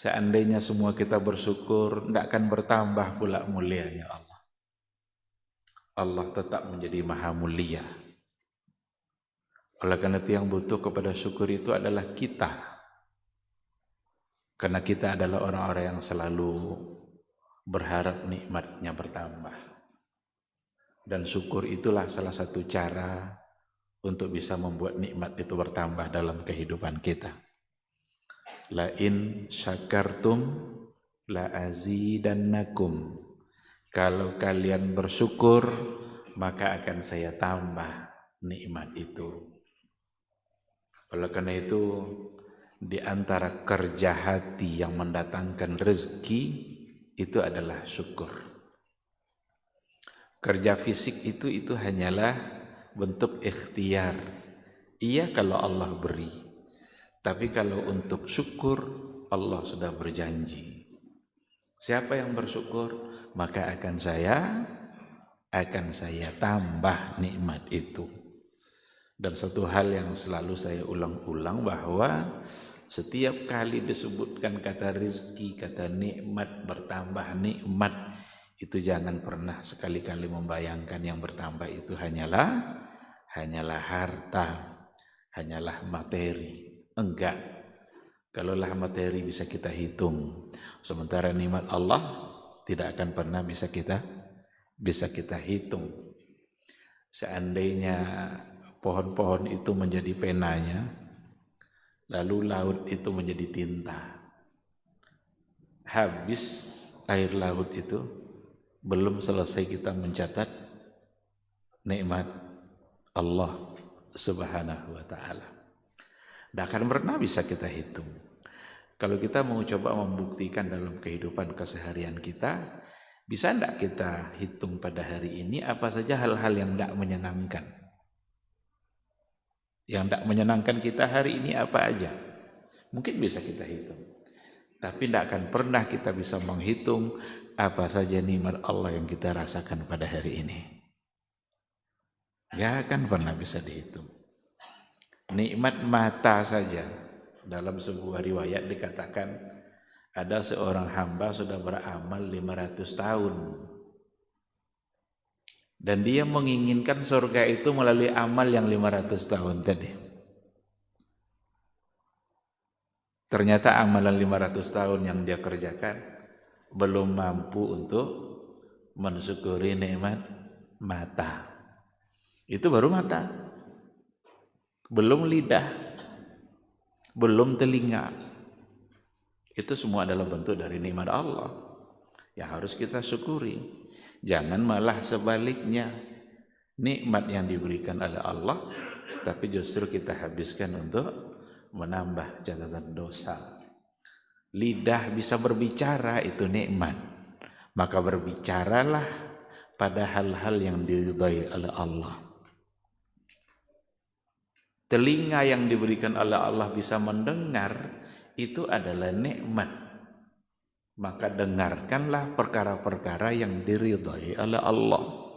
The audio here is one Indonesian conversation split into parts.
Seandainya semua kita bersyukur, tidak akan bertambah pula mulianya Allah. Allah tetap menjadi maha mulia. Oleh karena itu yang butuh kepada syukur itu adalah kita. Karena kita adalah orang-orang yang selalu berharap nikmatnya bertambah. Dan syukur itulah salah satu cara untuk bisa membuat nikmat itu bertambah dalam kehidupan kita. La in syakartum la azidannakum. Kalau kalian bersyukur, maka akan saya tambah nikmat itu. Oleh karena itu, di antara kerja hati yang mendatangkan rezeki itu adalah syukur. Kerja fisik itu hanyalah bentuk ikhtiar. Iya kalau Allah beri. Tapi kalau untuk syukur, Allah sudah berjanji. Siapa yang bersyukur, maka akan saya tambah nikmat itu. Dan satu hal yang selalu saya ulang-ulang bahwa setiap kali disebutkan kata rezeki, kata nikmat, bertambah nikmat, itu jangan pernah sekali-kali membayangkan yang bertambah itu hanyalah harta, hanyalah materi. Enggak. Kalaulah materi bisa kita hitung, sementara nikmat Allah tidak akan pernah bisa kita hitung. Seandainya pohon-pohon itu menjadi penanya, lalu laut itu menjadi tinta, habis air laut itu, belum selesai kita mencatat nikmat Allah Subhanahu wa ta'ala. Tidak akan pernah bisa kita hitung. Kalau kita mau coba membuktikan dalam kehidupan keseharian kita, bisa tidak kita hitung pada hari ini apa saja hal-hal yang tidak menyenangkan? Yang tidak menyenangkan kita hari ini apa aja? Mungkin bisa kita hitung. Tapi tidak akan pernah kita bisa menghitung apa saja nikmat Allah yang kita rasakan pada hari ini. Tidak akan pernah bisa dihitung. Nikmat mata saja. Dalam sebuah riwayat dikatakan ada seorang hamba sudah beramal 500 tahun. Dan dia menginginkan surga itu melalui amal yang 500 tahun tadi. Ternyata amalan 500 tahun yang dia kerjakan belum mampu untuk mensyukuri nikmat mata. Itu baru mata. Belum lidah, belum telinga. Itu semua adalah bentuk dari nikmat Allah yang harus kita syukuri. Jangan malah sebaliknya, nikmat yang diberikan oleh Allah tapi justru kita habiskan untuk menambah catatan dosa. Lidah bisa berbicara, itu nikmat. Maka berbicaralah pada hal-hal yang diridhai oleh Allah. Telinga yang diberikan oleh Allah bisa mendengar, itu adalah nikmat. Maka dengarkanlah perkara-perkara yang diridhai oleh Allah.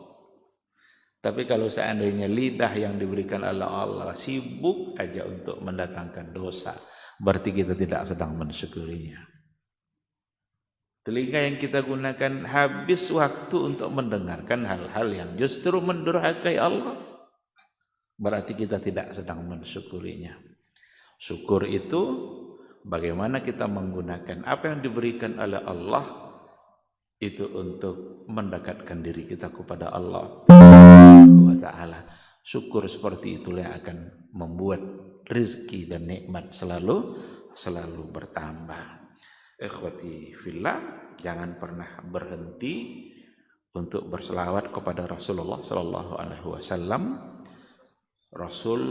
Tapi kalau seandainya lidah yang diberikan oleh Allah sibuk aja untuk mendatangkan dosa, berarti kita tidak sedang mensyukurinya. Telinga yang kita gunakan habis waktu untuk mendengarkan hal-hal yang justru mendurhakai Allah, berarti kita tidak sedang mensyukurinya. Syukur itu bagaimana kita menggunakan apa yang diberikan oleh Allah itu untuk mendekatkan diri kita kepada Allah wa ta'ala. Syukur seperti itulah yang akan membuat rezeki dan nikmat selalu bertambah. Ikhwati fillah, jangan pernah berhenti untuk berselawat kepada Rasulullah sallallahu alaihi wasallam. Rasul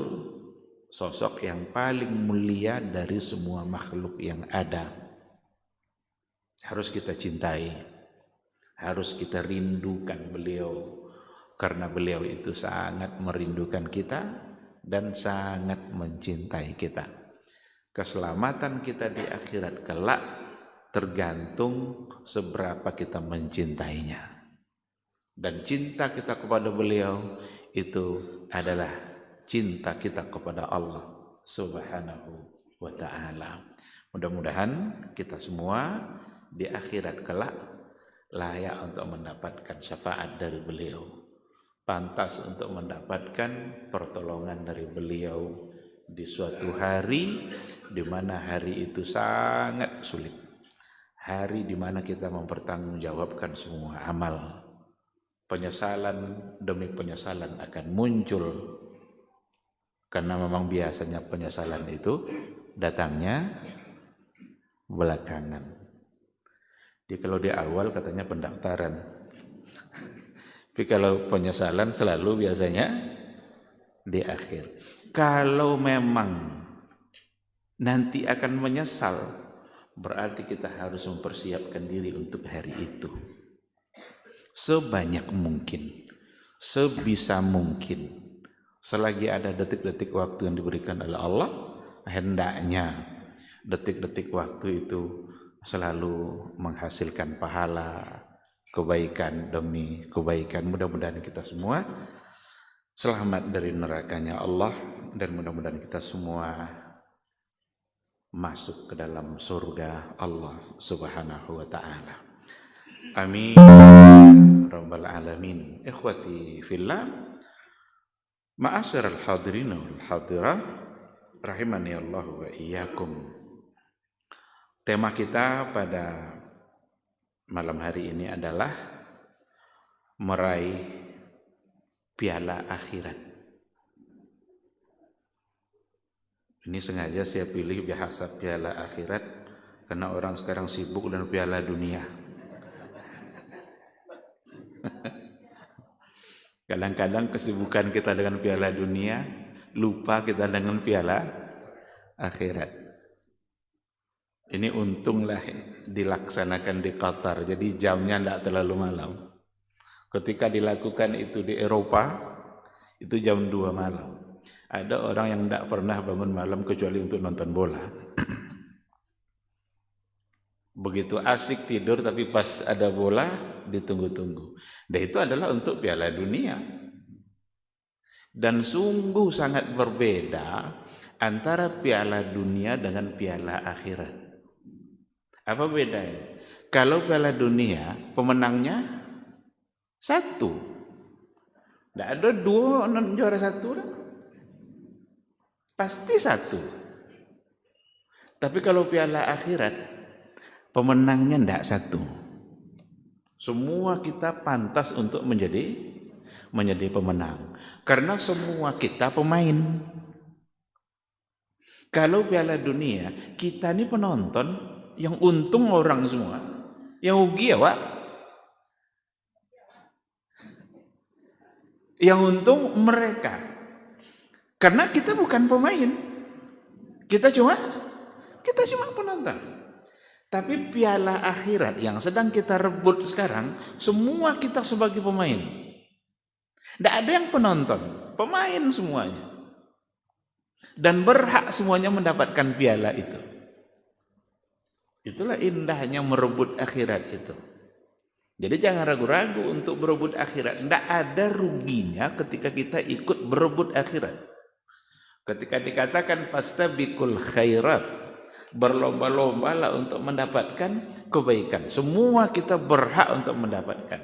sosok yang paling mulia dari semua makhluk yang ada. Harus kita cintai, harus kita rindukan beliau, karena beliau itu sangat merindukan kita dan sangat mencintai kita. Keselamatan kita di akhirat kelak tergantung seberapa kita mencintainya. Dan cinta kita kepada beliau itu adalah cinta kita kepada Allah Subhanahu wa ta'ala. Mudah-mudahan kita semua di akhirat kelak layak untuk mendapatkan syafaat dari beliau, pantas untuk mendapatkan pertolongan dari beliau di suatu hari di mana hari itu sangat sulit, hari di mana kita mempertanggungjawabkan semua amal. Penyesalan demi penyesalan akan muncul, karena memang biasanya penyesalan itu datangnya belakangan. Jadi kalau di awal katanya pendaftaran, tapi kalau penyesalan selalu biasanya di akhir. Kalau memang nanti akan menyesal, berarti kita harus mempersiapkan diri untuk hari itu sebanyak mungkin, sebisa mungkin. Selagi ada detik-detik waktu yang diberikan oleh Allah, hendaknya detik-detik waktu itu selalu menghasilkan pahala, kebaikan demi kebaikan. Mudah-mudahan kita semua selamat dari nerakanya Allah, dan mudah-mudahan kita semua masuk ke dalam surga Allah Subhanahu wa ta'ala. Amin rabbal alamin. Ikhwati fillah, ma'asyiral hadirin wal hadirah, rahimani Allah wa iyyakum. Tema kita pada malam hari ini adalah meraih piala akhirat. Ini sengaja saya pilih bahasa piala akhirat karena orang sekarang sibuk dengan piala dunia. Kadang-kadang kesibukan kita dengan piala dunia, lupa kita dengan piala akhirat. Ini untunglah dilaksanakan di Qatar, jadi jamnya tidak terlalu malam. Ketika dilakukan itu di Eropa, itu jam 2 malam. Ada orang yang tidak pernah bangun malam kecuali untuk nonton bola. Begitu asik tidur, tapi pas ada bola ditunggu-tunggu. Dan itu adalah untuk piala dunia. Dan sungguh sangat berbeda antara piala dunia dengan piala akhirat. Apa bedanya? Kalau piala dunia pemenangnya satu, tidak ada dua juara satu, pasti satu. Tapi kalau piala akhirat pemenangnya tidak satu. Semua kita pantas untuk menjadi pemenang, karena semua kita pemain. Kalau piala dunia, kita ini penonton, yang untung orang semua, yang rugi ya Pak. Yang untung mereka, karena kita bukan pemain, kita cuma penonton. Tapi piala akhirat yang sedang kita rebut sekarang, semua kita sebagai pemain. Tidak ada yang penonton, pemain semuanya. Dan berhak semuanya mendapatkan piala itu. Itulah indahnya merebut akhirat itu. Jadi jangan ragu-ragu untuk berebut akhirat. Tidak ada ruginya ketika kita ikut berebut akhirat. Ketika dikatakan fastabiqul khairat, berlomba-lombalah untuk mendapatkan kebaikan. Semua kita berhak untuk mendapatkan.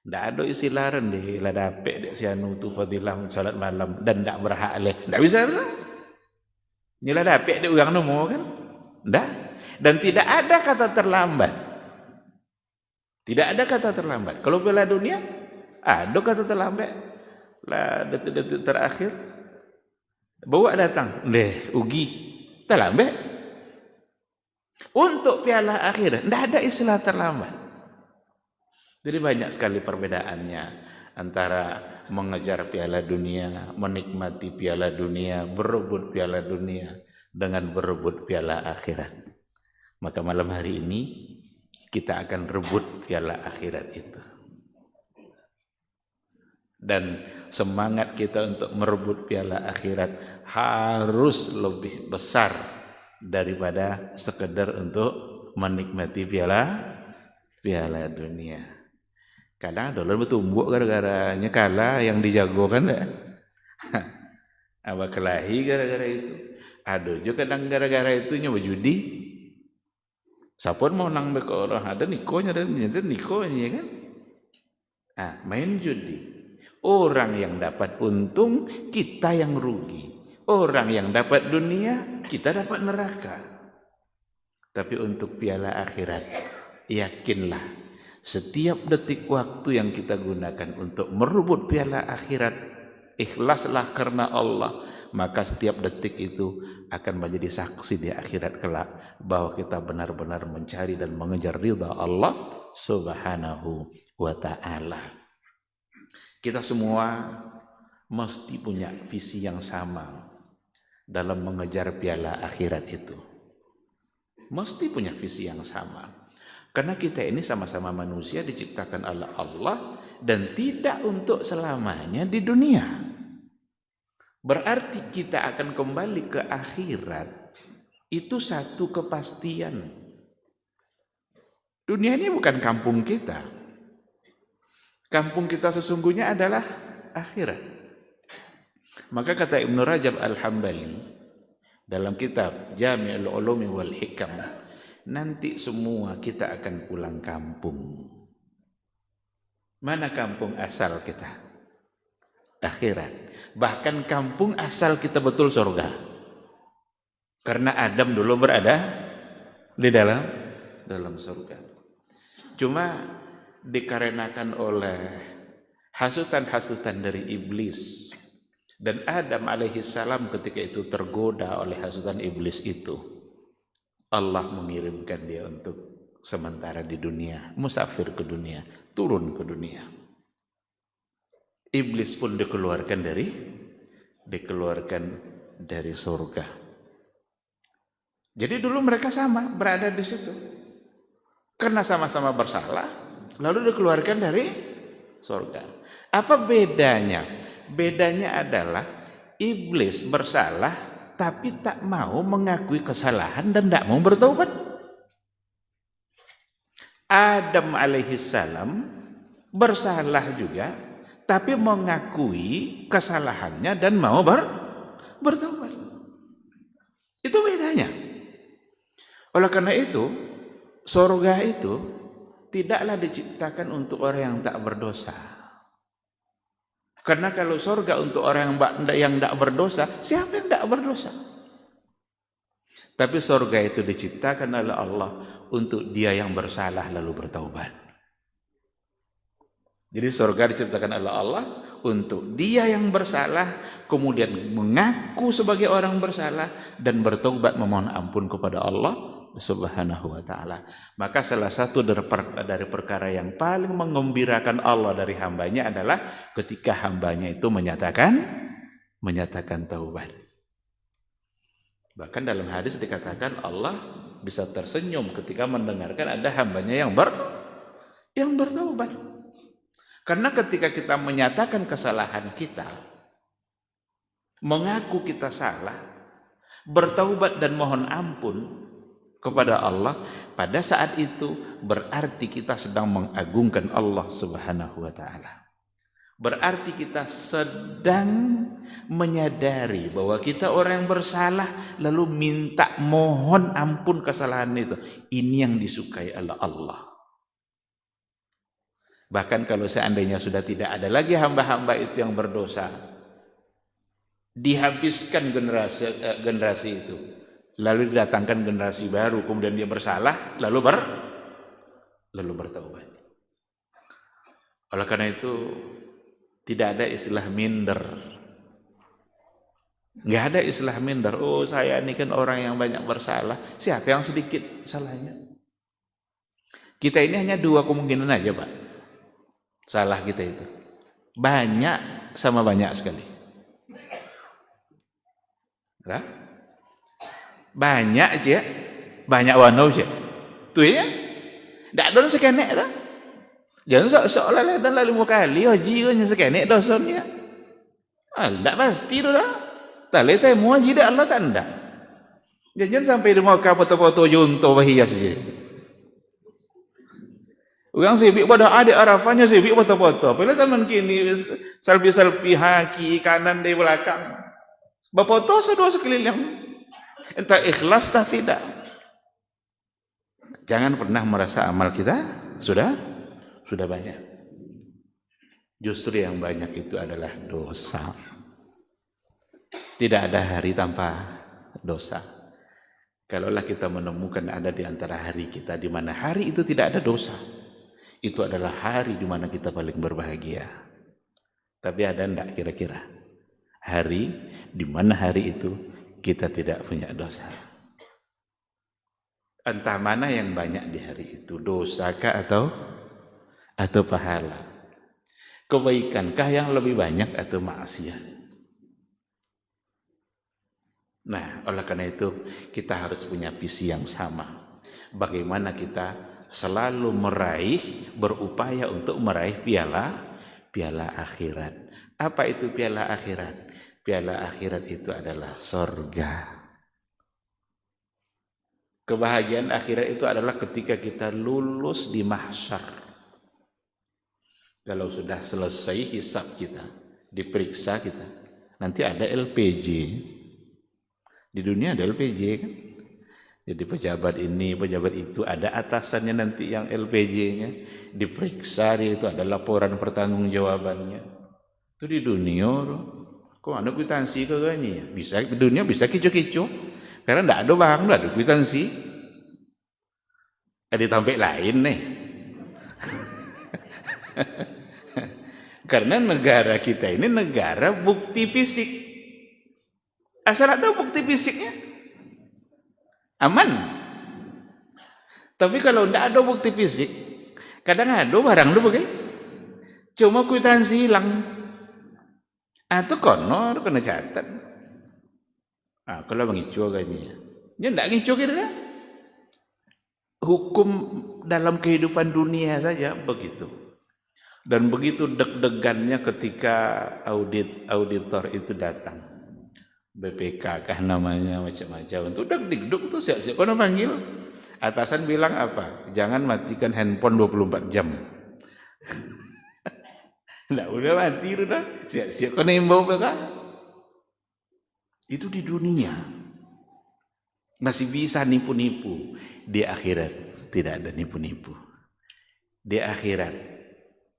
Tidak ada istilah rendah lah dapat dek sianu tu fadilah salat malam dan tidak berhak leh. Tidak bisa lah. Nila dapat dek orang nemu kan? Tidak. Dan tidak ada kata terlambat. Tidak ada kata terlambat. Kalau piala dunia ada kata terlambat. Lah detik-detik terakhir bawa datang, ugi terlambat. Untuk piala akhirat tidak ada istilah terlambat. Jadi banyak sekali perbedaannya antara mengejar piala dunia, menikmati piala dunia, berebut piala dunia dengan berebut piala akhirat. Maka malam hari ini kita akan rebut piala akhirat itu. Dan semangat kita untuk merebut piala akhirat harus lebih besar daripada sekedar untuk menikmati piala dunia. Kadang dolar bertumbuk gara-garanya kalah yang dijagokan ya. Apa kelahi gara-gara itu. Ada juga kadang gara-gara itu nyoba judi Sapun mau nang beko orang ada nikonya dan nikonya kan. Main judi. Orang yang dapat untung, kita yang rugi. Orang yang dapat dunia, kita dapat neraka. Tapi untuk piala akhirat, yakinlah setiap detik waktu yang kita gunakan untuk merebut piala akhirat, ikhlaslah karena Allah, maka setiap detik itu akan menjadi saksi di akhirat kelak bahwa kita benar-benar mencari dan mengejar ridha Allah Subhanahu wa ta'ala. Kita semua mesti punya visi yang sama dalam mengejar piala akhirat itu. Mesti punya visi yang sama. Karena kita ini sama-sama manusia diciptakan oleh Allah dan tidak untuk selamanya di dunia. Berarti kita akan kembali ke akhirat. Itu satu kepastian. Dunia ini bukan kampung kita. Kampung kita sesungguhnya adalah akhirat. Maka kata Ibnu Rajab Al-Hambali dalam kitab Jami'ul Ulumi wal Hikam, nanti semua kita akan pulang kampung. Mana kampung asal kita? Akhirat. Bahkan kampung asal kita betul surga. Karena Adam dulu berada di dalam surga. Cuma dikarenakan oleh hasutan-hasutan dari iblis, dan Adam alaihissalam ketika itu tergoda oleh hasutan iblis itu, Allah mengirimkan dia untuk sementara di dunia, musafir ke dunia, turun ke dunia. Iblis pun dikeluarkan dari surga. Jadi dulu mereka sama berada di situ. Karena sama-sama bersalah, lalu dikeluarkan dari surga. Apa bedanya? Bedanya adalah iblis bersalah tapi tak mau mengakui kesalahan dan tak mau bertaubat. Adam alaihissalam bersalah juga tapi mengakui kesalahannya dan mau bertaubat. Itu bedanya. Oleh karena itu, surga itu tidaklah diciptakan untuk orang yang tak berdosa. Karena kalau surga untuk orang yang tak berdosa, siapa yang tak berdosa? Tapi surga itu diciptakan oleh Allah untuk dia yang bersalah lalu bertaubat. Jadi surga diciptakan oleh Allah untuk dia yang bersalah, kemudian mengaku sebagai orang bersalah dan bertaubat memohon ampun kepada Allah Subhanahu wa ta'ala. Maka salah satu dari perkara yang paling menggembirakan Allah dari hambanya adalah ketika hambanya itu menyatakan taubat. Bahkan dalam hadis dikatakan Allah bisa tersenyum ketika mendengarkan ada hambanya yang bertaubat. Karena ketika kita menyatakan kesalahan kita, mengaku kita salah, bertaubat dan mohon ampun kepada Allah, pada saat itu berarti kita sedang mengagungkan Allah Subhanahu wa ta'ala. Berarti kita sedang menyadari bahwa kita orang yang bersalah lalu minta mohon ampun kesalahan itu. Ini yang disukai oleh Allah. Bahkan kalau seandainya sudah tidak ada lagi hamba-hamba itu yang berdosa, dihabiskan generasi itu, lalu didatangkan generasi baru, kemudian dia bersalah, lalu bertaubat. Oleh karena itu tidak ada istilah minder. Nggak ada istilah minder. Oh, saya ini kan orang yang banyak bersalah. Siapa yang sedikit salahnya? Kita ini hanya dua kemungkinan aja, Pak. Salah kita itu banyak sama banyak sekali. Nah, banyak aja, banyak warna aja. Tuh ya, tak ada sekenek dah. Jangan seolah-olah dan lalu 5 kali haji kan sekenek dosanya. Tak pasti dah. Tak lihat semua jadi Allah tanda. Jangan sampai di Mekah foto-foto junto bahia saja. Orang sibuk pada adik Arafahnya sibuk foto-foto. Bila zaman kini selfie haki kanan di belakang. Berfoto sedua sekeliling. Entah ikhlas tak tidak. Jangan pernah merasa amal kita sudah banyak. Justru yang banyak itu adalah dosa. Tidak ada hari tanpa dosa. Kalaulah kita menemukan ada di antara hari kita di mana hari itu tidak ada dosa, itu adalah hari di mana kita paling berbahagia. Tapi ada enggak kira-kira hari di mana hari itu kita tidak punya dosa? Entah mana yang banyak di hari itu, dosakah atau pahala? Kebaikankah yang lebih banyak atau maksiat? Nah, oleh karena itu kita harus punya visi yang sama. Bagaimana kita selalu berupaya untuk meraih piala akhirat. Apa itu piala akhirat? Piala akhirat itu adalah surga. Kebahagiaan akhirat itu adalah ketika kita lulus di mahsyar. Kalau sudah selesai hisab kita, diperiksa kita, nanti ada LPG. Di dunia ada LPG kan? Jadi pejabat ini, pejabat itu, ada atasannya nanti yang LPG-nya. Diperiksa, itu ada laporan pertanggungjawabannya. Itu di dunia. Kok ada kwitansi kagaknya? Bisa, di dunia bisa kicau-kicau. Karena tidak ada barang, tidak ada kwitansi. Ada tampil lain nih. Karena negara kita ini negara bukti fisik. Asal ada bukti fisiknya, aman. Tapi kalau tidak ada bukti fisik, kadang ada barang itu bagaimana? Cuma kwitansi hilang. Atau konor kena catat. Kalau mengicu kayaknya, dia tidak ngicu kira. Hukum dalam kehidupan dunia saja begitu. Dan begitu deg-degannya ketika auditor itu datang. BPK kah namanya, macam-macam. Itu deg-deg tuh siap-siap kono panggil. Atasan bilang apa? Jangan matikan handphone 24 jam. Lah udah mati udah. Siap-siap kono imbau BPK. Itu di dunia. Masih bisa nipu-nipu. Di akhirat tidak ada nipu-nipu. Di akhirat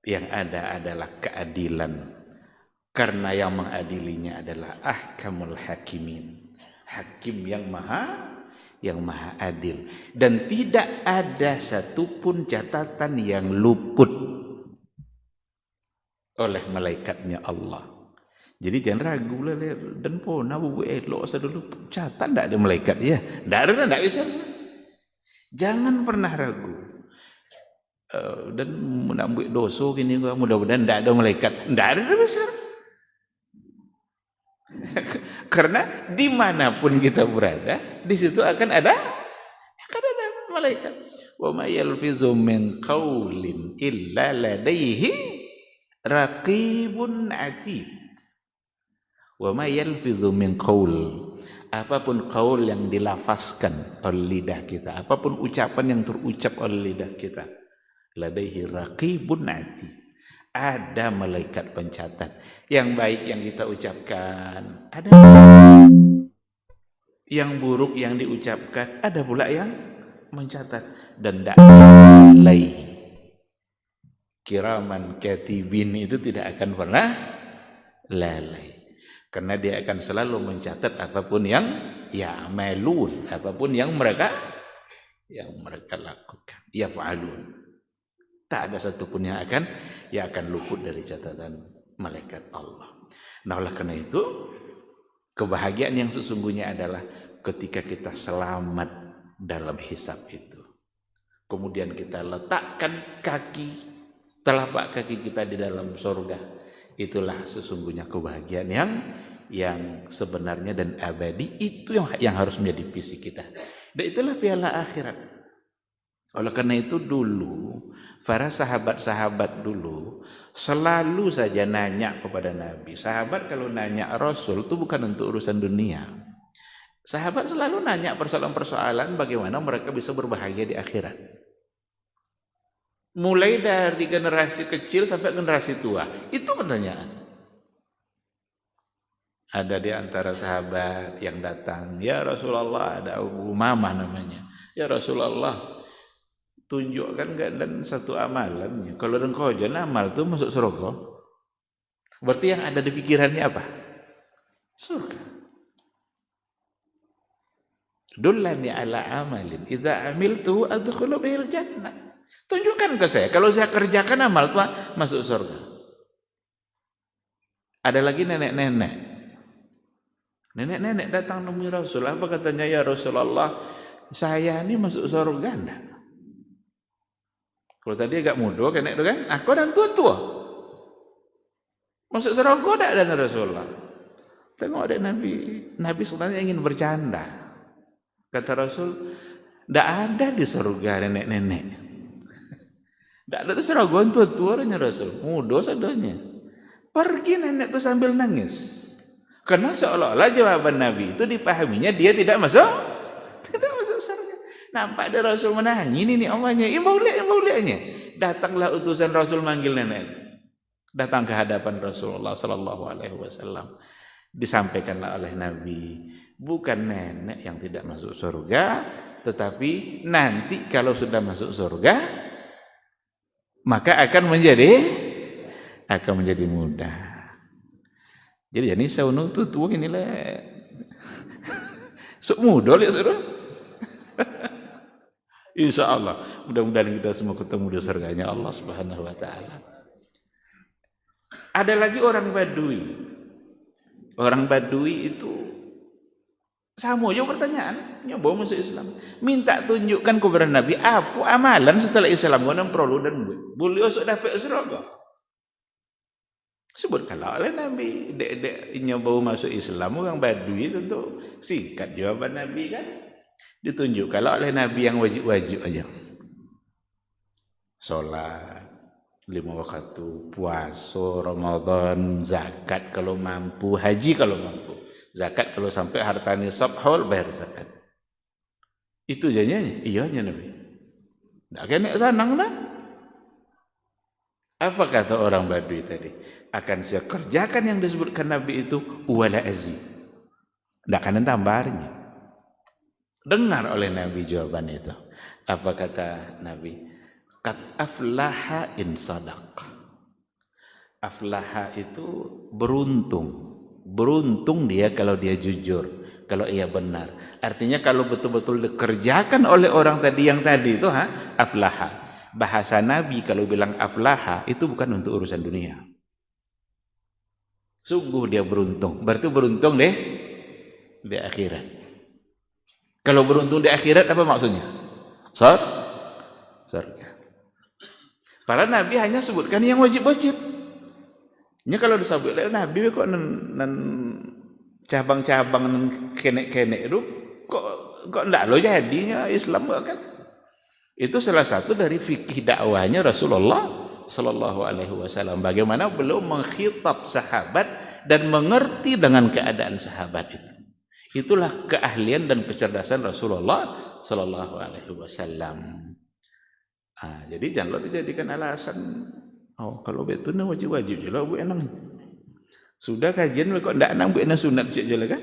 yang ada adalah keadilan. Karena yang mengadilinya adalah ahkamul hakimin. Hakim yang maha adil. Dan tidak ada satupun catatan yang luput oleh malaikatnya Allah. Jadi jangan ragu lah, dan pona bubu elok asa dulu catat tidak ada malaikat ya, tidak bisa. Jangan pernah ragu. Dan menambah dosa gini gua, mudah-mudahan tidak ada malaikat, tidak ada besar. Karena dimanapun kita berada, di situ akan ada malaikat. Wa ma yalfizu min qaulin illa ladaihi raqibun atid. Wa ma yalfidhu min qaul, apapun qaul yang dilafazkan oleh lidah kita, apapun ucapan yang terucap oleh lidah kita, ladaihi raqibun atid, ada malaikat pencatat. Yang baik yang kita ucapkan ada, yang buruk yang diucapkan ada pula yang mencatat. Dan tidak lalai, kiraman katibin itu tidak akan pernah lalai. Karena dia akan selalu mencatat apapun yang ya'malun, apapun yang mereka lakukan, yaf'alun. Tak ada satupun yang akan luput dari catatan malaikat Allah. Nah, oleh karena itu kebahagiaan yang sesungguhnya adalah ketika kita selamat dalam hisab itu. Kemudian kita letakkan telapak kaki kita di dalam surga. Itulah sesungguhnya kebahagiaan yang sebenarnya dan abadi. Itu yang harus menjadi visi kita. Dan itulah piala akhirat. Oleh karena itu dulu para sahabat-sahabat dulu selalu saja nanya kepada Nabi. Sahabat kalau nanya Rasul itu bukan untuk urusan dunia. Sahabat selalu nanya persoalan-persoalan bagaimana mereka bisa berbahagia di akhirat. Mulai dari generasi kecil sampai generasi tua. Itu pertanyaan. Ada di antara sahabat yang datang, ya Rasulullah, ada Abu Umamah namanya. Ya Rasulullah, tunjukkan nggak dan satu amalannya. Kalau engkau jangan amal tuh masuk surga. Berarti yang ada di pikirannya apa? Surga. Dullani ala amalin idza amiltu adkhulu bihil jannah. Tunjukkan ke saya kalau saya kerjakan amal tuh masuk surga. Ada lagi nenek-nenek. Nenek-nenek datang nemui Rasul. Apa katanya, ya Rasulullah, saya ini masuk surga enggak? Kalau tadi agak muda kan, aku dan tua-tua masuk surga enggak dan Rasulullah. Tengok ada Nabi sebenarnya ingin bercanda. Kata Rasul, enggak ada di surga nenek-nenek. Enggak ada di surga tua-tuanya Rasul, muda sadanya. Pergi nenek itu sambil nangis. Karena seolah-olah jawaban Nabi itu dipahaminya dia tidak masuk surga. Nampak ada Rasul menangis, ini omanya, mau lihatnya. Datanglah utusan Rasul manggil nenek. Datang ke hadapan Rasulullah sallallahu alaihi wasallam. Disampaikanlah oleh Nabi, bukan nenek yang tidak masuk surga, tetapi nanti kalau sudah masuk surga maka akan menjadi mudah. Jadi ini saunu tu tua ini lah. Sok muda lihat suruh. Insya Allah, mudah-mudahan kita semua ketemu di surganya Allah Subhanahu Wa Taala. Ada lagi orang Badui. Orang Badui itu sama aja pertanyaan, nyoba masuk Islam, minta tunjukkan kepada Nabi apa amalan setelah Islam yang perlu dan boleh sudah dapat surga. Sebut kalau oleh Nabi dek nyoba masuk Islam orang Badui tentu singkat jawaban Nabi kan, ditunjuk kalau oleh Nabi yang wajib-wajib aja, sholat 5 waktu, puasa Ramadan, zakat kalau mampu, haji kalau mampu, zakat kalau sampai harta nisab haul bayar zakat. Itu janjinya, iyanya Nabi. Nggak kena sanang nah. Apa kata orang Badui tadi? Akan saya kerjakan yang disebutkan Nabi itu wala azim. Tidak akan tambahannya. Dengar oleh Nabi jawaban itu. Apa kata Nabi? Qad aflaha in sadaq. Aflaha itu beruntung. Beruntung dia kalau dia jujur, kalau ia benar. Artinya kalau betul-betul dikerjakan oleh orang tadi yang tadi itu aflaha. Bahasa Nabi kalau bilang aflaha itu bukan untuk urusan dunia. Sungguh dia beruntung. Berarti beruntung deh di akhirat. Kalau beruntung di akhirat apa maksudnya? Surga. Para Nabi hanya sebutkan yang wajib-wajib. Ini kalau disebut oleh Nabi kok cabang-cabang kenek-kenek itu kok enggak lo jadinya Islam kan? Itu salah satu dari fikih dakwahnya Rasulullah sallallahu alaihi wasallam. Bagaimana beliau mengkhitab sahabat dan mengerti dengan keadaan sahabat itu. Itulah keahlian dan kecerdasan Rasulullah sallallahu alaihi wasallam. Jadi janganlah dijadikan alasan, oh kalau betul wajib-wajib je lah bu enang. Sudah kajian kok ndak nang bu enang sunat je lah kan?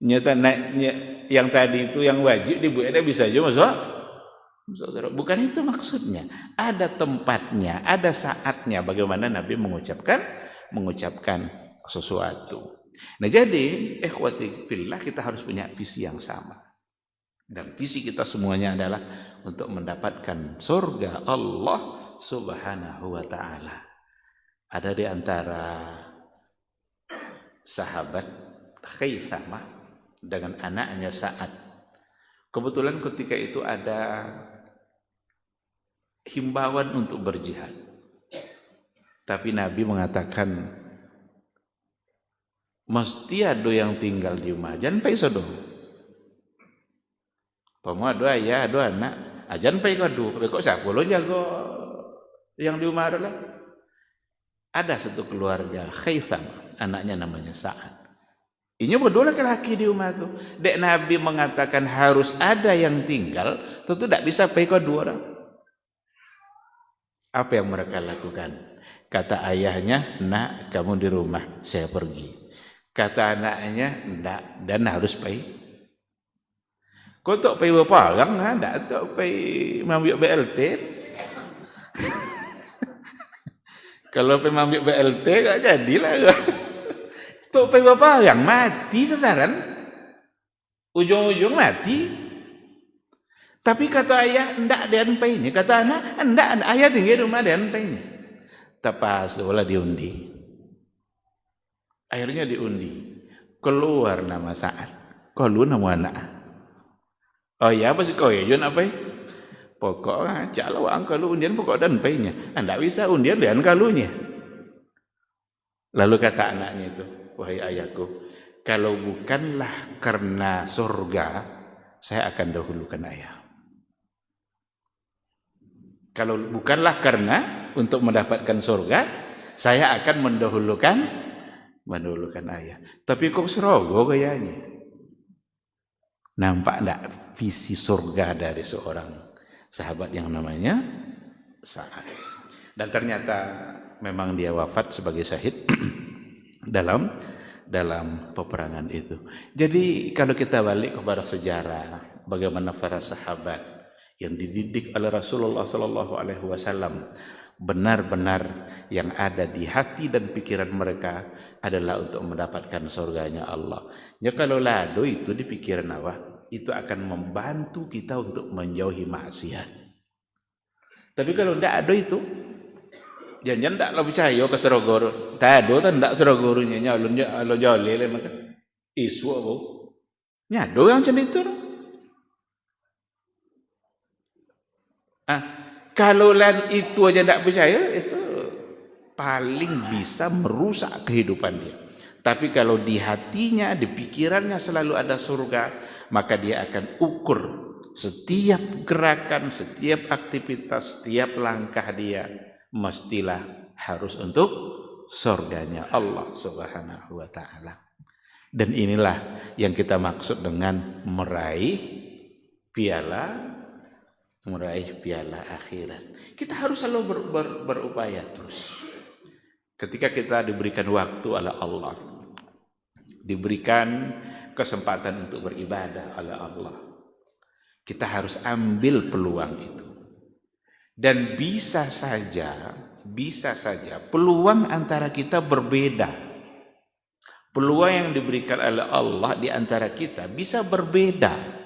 Nyata yang tadi itu yang wajib di bu enang bisa aja masuk. Bukan itu maksudnya. Ada tempatnya, ada saatnya bagaimana Nabi mengucapkan sesuatu. Nah jadi ikhwati fillah, kita harus punya visi yang sama. Dan visi kita semuanya adalah untuk mendapatkan surga Allah Subhanahu wa taala. Ada di antara sahabat Khaisamah dengan anaknya Sa'ad. Kebetulan ketika itu ada himbauan untuk berjihad. Tapi Nabi mengatakan mesti ada yang tinggal di rumah, jangan pai sodo. Pamu ada ayah, ada anak, jangan pai kado. Kok siapa lo jago yang di rumah adalah? Ada satu keluarga Khaisamah, anaknya namanya Sa'ad. Ini berdua laki-laki di rumah itu. Dek Nabi mengatakan harus ada yang tinggal, tentu tidak bisa pai kado orang. Apa yang mereka lakukan? Kata ayahnya, nak kamu di rumah, saya pergi. Kata anaknya, enggak, dan harus pai. Kau tak pergi berparang, tak pergi ambil BLT. Kalau pergi ambil BLT, tak jadilah. Tak pergi berparang, mati sasaran. Ujung-ujung mati. Tapi kata ayah, enggak ada anpainya. Kata anak, enggak ada. Ayah tinggal di rumah ada anpainya. Tapasulah diundi. Akhirnya diundi. Keluar nama Sa'ad. Kalau nama anak. Oh ya, apa sih kau ya? Jangan apa? Pokoknya, kalau angka lu undian pokok dan painya. Enggak bisa undian dan kalunya. Lalu kata anaknya itu, wahai ayahku, kalau bukanlah karena surga, saya akan dahulukan ayah. Kalau bukanlah karena untuk mendapatkan surga, saya akan mendahulukan ayah. Tapi kok serogo kayaknya. Nampak enggak visi surga dari seorang sahabat yang namanya Sa'ad. Dan ternyata memang dia wafat sebagai syahid dalam peperangan itu. Jadi kalau kita balik kepada sejarah bagaimana para sahabat yang dididik oleh Rasulullah sallallahu alaihi wasallam benar-benar yang ada di hati dan pikiran mereka adalah untuk mendapatkan surganya Allah. Ya kalau lado itu di pikiran Allah, itu akan membantu kita untuk menjauhi maksiat. Tapi kalau tidak ada itu, jangan tidak lo percaya ke serogoro. Tak ada tak tidak serogorunya nyalon lo jolly le maka isu apa? Nyado yang macam itu. Kalau lan itu aja tidak percaya, itu paling bisa merusak kehidupan dia. Tapi kalau di hatinya, di pikirannya selalu ada surga, maka dia akan ukur setiap gerakan, setiap aktivitas, setiap langkah dia mestilah harus untuk surganya Allah Subhanahu wa taala. Dan inilah yang kita maksud dengan meraih piala akhirat. Kita harus selalu berupaya terus. Ketika kita diberikan waktu oleh Allah, diberikan kesempatan untuk beribadah oleh Allah, kita harus ambil peluang itu. Dan bisa saja peluang antara kita berbeda. Peluang yang diberikan oleh Allah di antara kita bisa berbeda.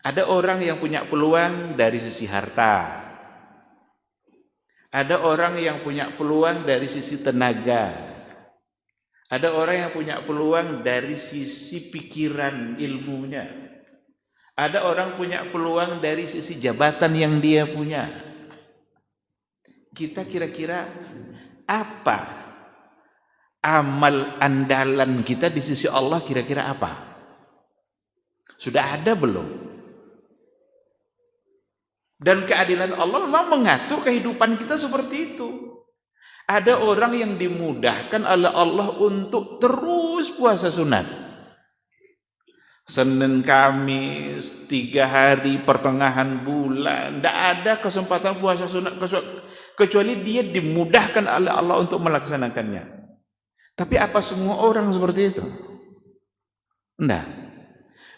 Ada orang yang punya peluang dari sisi harta. Ada orang yang punya peluang dari sisi tenaga. Ada orang yang punya peluang dari sisi pikiran ilmunya. Ada orang punya peluang dari sisi jabatan yang dia punya. Kita kira-kira apa amal andalan kita di sisi Allah, kira-kira apa? Sudah ada belum? Dan keadilan Allah memang mengatur kehidupan kita seperti itu. Ada orang yang dimudahkan oleh Allah untuk terus puasa sunat. Senin, Kamis, 3 hari pertengahan bulan, tidak ada kesempatan puasa sunat kecuali dia dimudahkan oleh Allah untuk melaksanakannya. Tapi apa semua orang seperti itu? Tidak.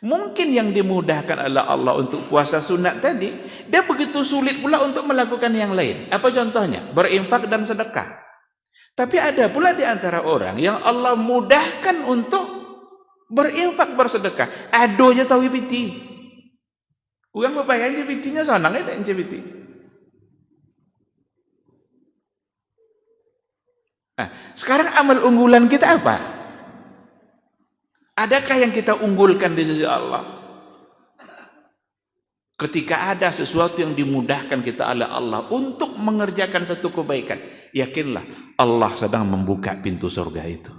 Mungkin yang dimudahkan oleh Allah untuk puasa sunat tadi, dia begitu sulit pula untuk melakukan yang lain. Apa contohnya? Berinfak dan sedekah. Tapi ada pula di antara orang yang Allah mudahkan untuk berinfak, bersedekah. Adonya tahu piti. Orang berpayahnya pitinya sonang itu yang piti. Sekarang amal unggulan kita apa? Adakah yang kita unggulkan di sisi Allah? Ketika ada sesuatu yang dimudahkan kita oleh Allah untuk mengerjakan satu kebaikan, yakinlah Allah sedang membuka pintu surga itu.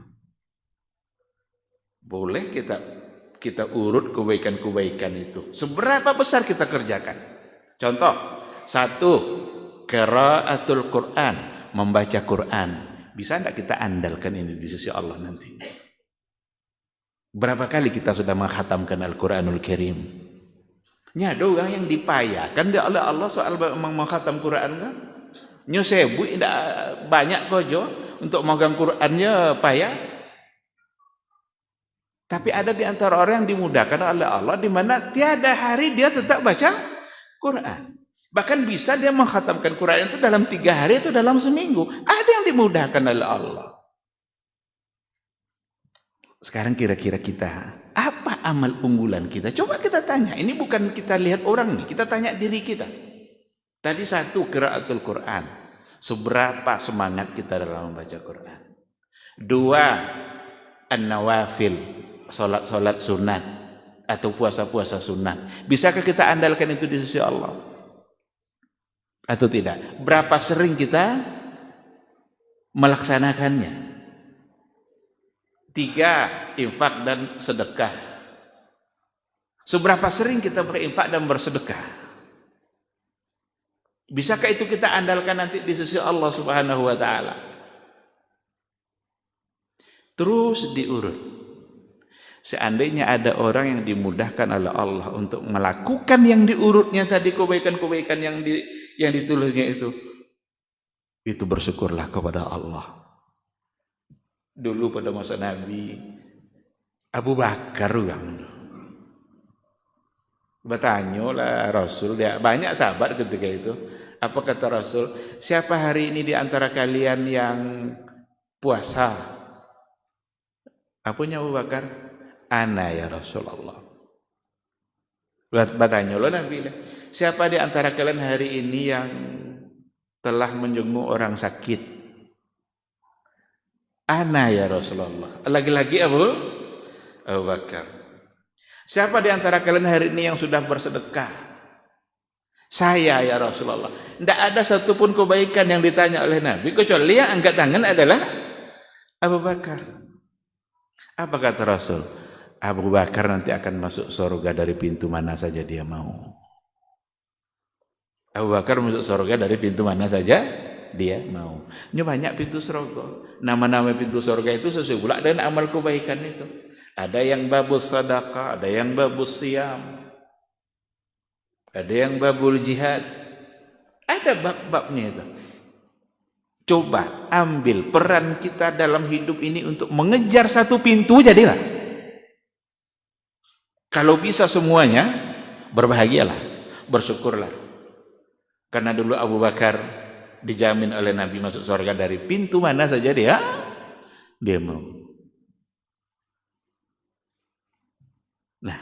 Boleh kita urut kebaikan-kebaikan itu. Seberapa besar kita kerjakan? Contoh, 1, qiraatul Quran, membaca Quran. Bisa tidak kita andalkan ini di sisi Allah nanti? Berapa kali kita sudah menghatamkan Al-Quranul Karim? Nya ada orang yang dipayakan oleh Allah soal menghatam Quran kan? Nyo sebu tidak banyak kojo untuk megang Qurannya payah. Tapi ada di antara orang yang dimudahkan oleh Allah di mana tiada hari dia tetap baca Quran. Bahkan bisa dia mengkhatamkan Quran itu dalam 3 hari atau dalam seminggu. Ada yang dimudahkan oleh Allah. Sekarang kira-kira kita, apa amal unggulan kita? Coba kita tanya. Ini bukan kita lihat orang nih, kita tanya diri kita. Tadi 1, qiraatul Quran. Seberapa semangat kita dalam membaca Quran. 2, an-nawafil, salat sunat atau puasa-puasa sunat. Bisakah kita andalkan itu di sisi Allah? Atau tidak? Berapa sering kita melaksanakannya? 3, infak dan sedekah. Seberapa sering kita berinfak dan bersedekah? Bisakah itu kita andalkan nanti di sisi Allah Subhanahu wa taala? Terus diurut. Seandainya ada orang yang dimudahkan oleh Allah untuk melakukan yang diurutnya tadi, kebaikan-kebaikan yang ditulisnya itu bersyukurlah kepada Allah. Dulu pada masa Nabi Abu Bakar yang bertanya lah Rasul, dia banyak sahabat ketika itu. Apa kata Rasul? Siapa hari ini di antara kalian yang puasa? Apanya Abu Bakar? Ana ya Rasulullah. Bertanya lo Nabi, siapa di antara kalian hari ini yang telah menjenguk orang sakit? Ana ya Rasulullah. Lagi-lagi Abu Bakar. Siapa di antara kalian hari ini yang sudah bersedekah? Saya ya Rasulullah. Tidak ada satupun kebaikan yang ditanya oleh Nabi kecuali yang angkat tangan adalah Abu Bakar. Apa kata Rasul? Abu Bakar nanti akan masuk surga dari pintu mana saja dia mau. Abu Bakar masuk surga dari pintu mana saja dia mau. Ini banyak pintu surga. Nama-nama pintu surga itu sesuai pula dengan amal kebaikan itu. Ada yang babus sedekah, ada yang babus siam, ada yang babul jihad. Ada bab-babnya itu. Coba ambil peran kita dalam hidup ini untuk mengejar satu pintu, jadilah. Kalau bisa semuanya, berbahagialah, bersyukurlah. Karena dulu Abu Bakar dijamin oleh Nabi masuk surga dari pintu mana saja dia mau. Nah,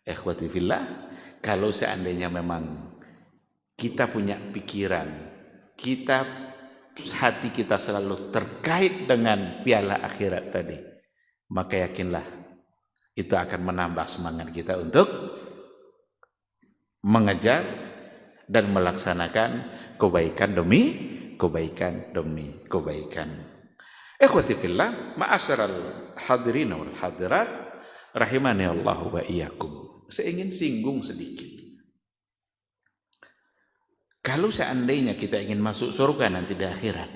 ikhwati fillah, kalau seandainya memang kita punya pikiran, hati kita selalu terkait dengan piala akhirat tadi, maka yakinlah itu akan menambah semangat kita untuk mengejar dan melaksanakan kebaikan demi kebaikan. Ikhwati fillah, ma'asyiral hadirin wal hadirat, rahimani Allah wa iyyakum. Saya ingin singgung sedikit. Kalau seandainya kita ingin masuk surga nanti di akhirat,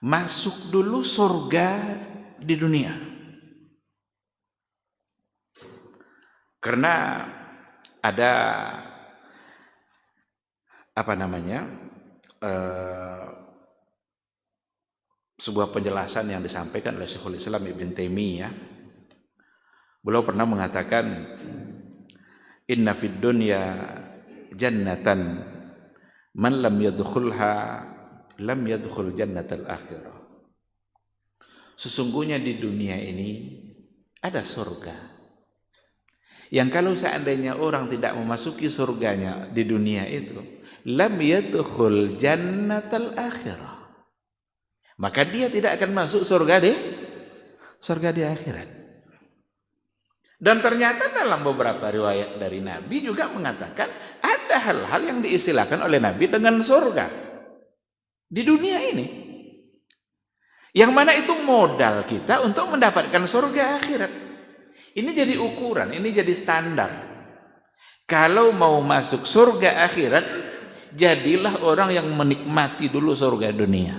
masuk dulu surga di dunia. Karena ada sebuah penjelasan yang disampaikan oleh Syekhul Islam Ibn Taimiyah. Beliau pernah mengatakan, inna fid dunya jannatan man lam yadkhulha lam yadkhul jannatal akhirah. Sesungguhnya di dunia ini ada surga yang kalau seandainya orang tidak memasuki surganya di dunia itu, lam yadkhul jannatal akhirah, maka dia tidak akan masuk surga di akhirat. Dan ternyata dalam beberapa riwayat dari Nabi juga mengatakan ada hal-hal yang diistilahkan oleh Nabi dengan surga di dunia ini, yang mana itu modal kita untuk mendapatkan surga akhirat. Ini jadi ukuran, ini jadi standar. Kalau mau masuk surga akhirat, jadilah orang yang menikmati dulu surga dunia.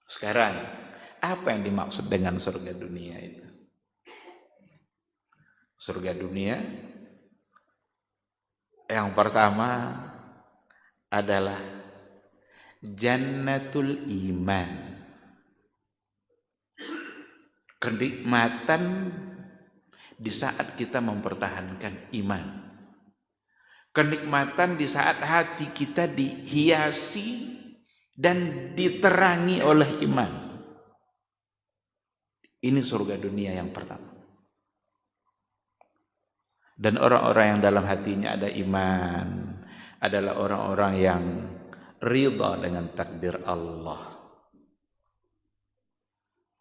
Sekarang, apa yang dimaksud dengan surga dunia itu? Surga dunia yang pertama adalah Jannatul Iman. kenikmatan di saat kita mempertahankan iman. Kenikmatan di saat hati kita dihiasi dan diterangi oleh iman. Ini surga dunia yang pertama. Dan orang-orang yang dalam hatinya ada iman adalah orang-orang yang ridha dengan takdir Allah.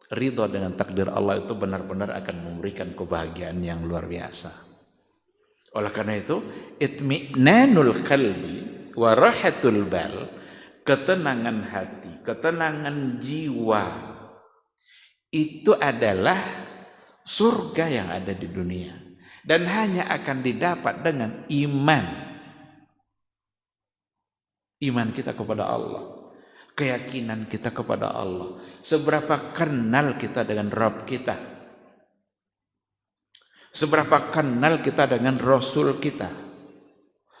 Ridha dengan takdir Allah itu benar-benar akan memberikan kebahagiaan yang luar biasa. Oleh karena itu, itmi'nanul qalbi wa rahatul bal, ketenangan hati, ketenangan jiwa, itu adalah surga yang ada di dunia dan hanya akan didapat dengan iman. Iman kita kepada Allah, keyakinan kita kepada Allah, seberapa kenal kita dengan Rabb kita, seberapa kenal kita dengan Rasul kita,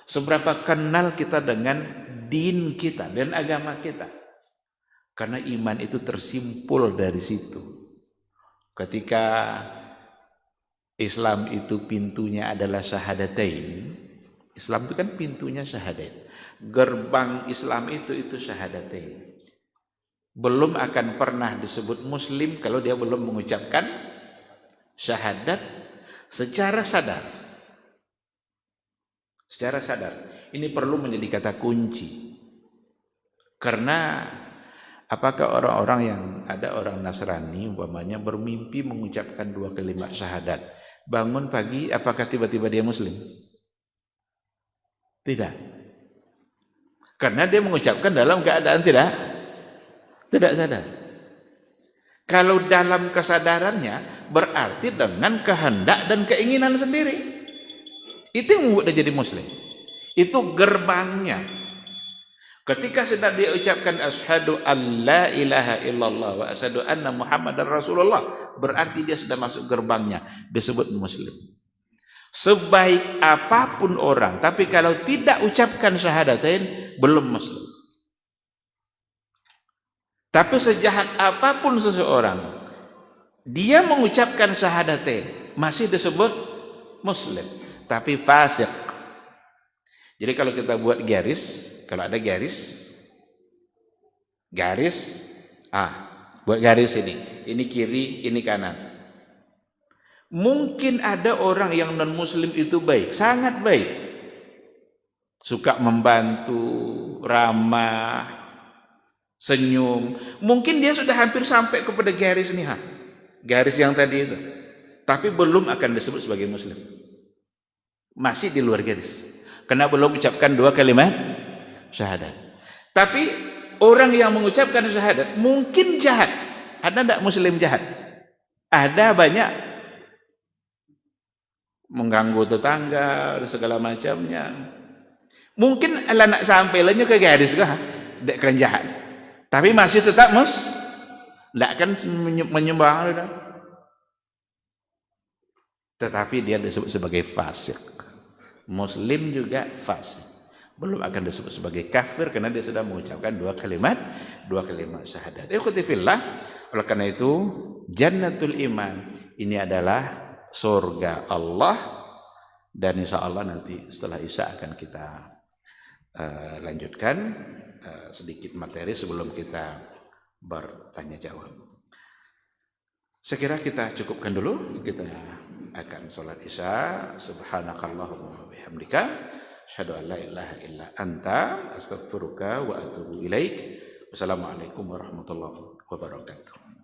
seberapa kenal kita dengan din kita dan agama kita. Karena iman itu tersimpul dari situ. Ketika Islam itu pintunya adalah syahadatain, Islam itu kan pintunya syahadat. Gerbang Islam itu syahadatain. Belum akan pernah disebut muslim kalau dia belum mengucapkan syahadat secara sadar. Secara sadar. Ini perlu menjadi kata kunci. Karena apakah orang-orang yang ada orang Nasrani umpamanya bermimpi mengucapkan 2 kalimat syahadat, bangun pagi apakah tiba-tiba dia muslim? Tidak. Karena dia mengucapkan dalam keadaan tidak sadar. Kalau dalam kesadarannya berarti dengan kehendak dan keinginan sendiri. Itu yang membuat dia jadi muslim. Itu gerbangnya. Ketika sedang dia ucapkan asyhadu an la ilaha illallah wa asyhadu anna muhammadar rasulullah, berarti dia sudah masuk gerbangnya, disebut muslim. Sebaik apapun orang, tapi kalau tidak ucapkan syahadatain, belum muslim. Tapi sejahat apapun seseorang, dia mengucapkan syahadatain, masih disebut muslim, tapi fasik. Jadi kalau kita buat garis, kalau ada garis, buat garis ini kiri, ini kanan. Mungkin ada orang yang non-muslim itu baik, sangat baik. Suka membantu, ramah, senyum. Mungkin dia sudah hampir sampai kepada garis nih, garis yang tadi itu. Tapi belum akan disebut sebagai muslim. Masih di luar garis. Karena belum ucapkan 2 kalimat syahadat. Tapi orang yang mengucapkan syahadat mungkin jahat. Ada enggak muslim jahat? Ada banyak. Mengganggu tetangga segala macamnya. Mungkin ala nak sampai lanjut ke garis kah? Dek kan jahat. Tapi masih tetap ndak kan menyembah. Tetapi dia disebut sebagai fasik. Muslim juga fasik. Belum akan disebut sebagai kafir karena dia sudah mengucapkan 2 kalimat syahadat. Ikhwati fillah, oleh karena itu jannatul iman ini adalah surga Allah, dan insya Allah nanti setelah Isya akan kita lanjutkan sedikit materi sebelum kita bertanya jawab. Sekira kita cukupkan dulu, kita akan sholat Isya. Subhanakallahumma wa bihamdika asyhadu an la ilaha illa anta astaghfiruka wa atubu ilaik. Wassalamualaikum warahmatullahi wabarakatuh.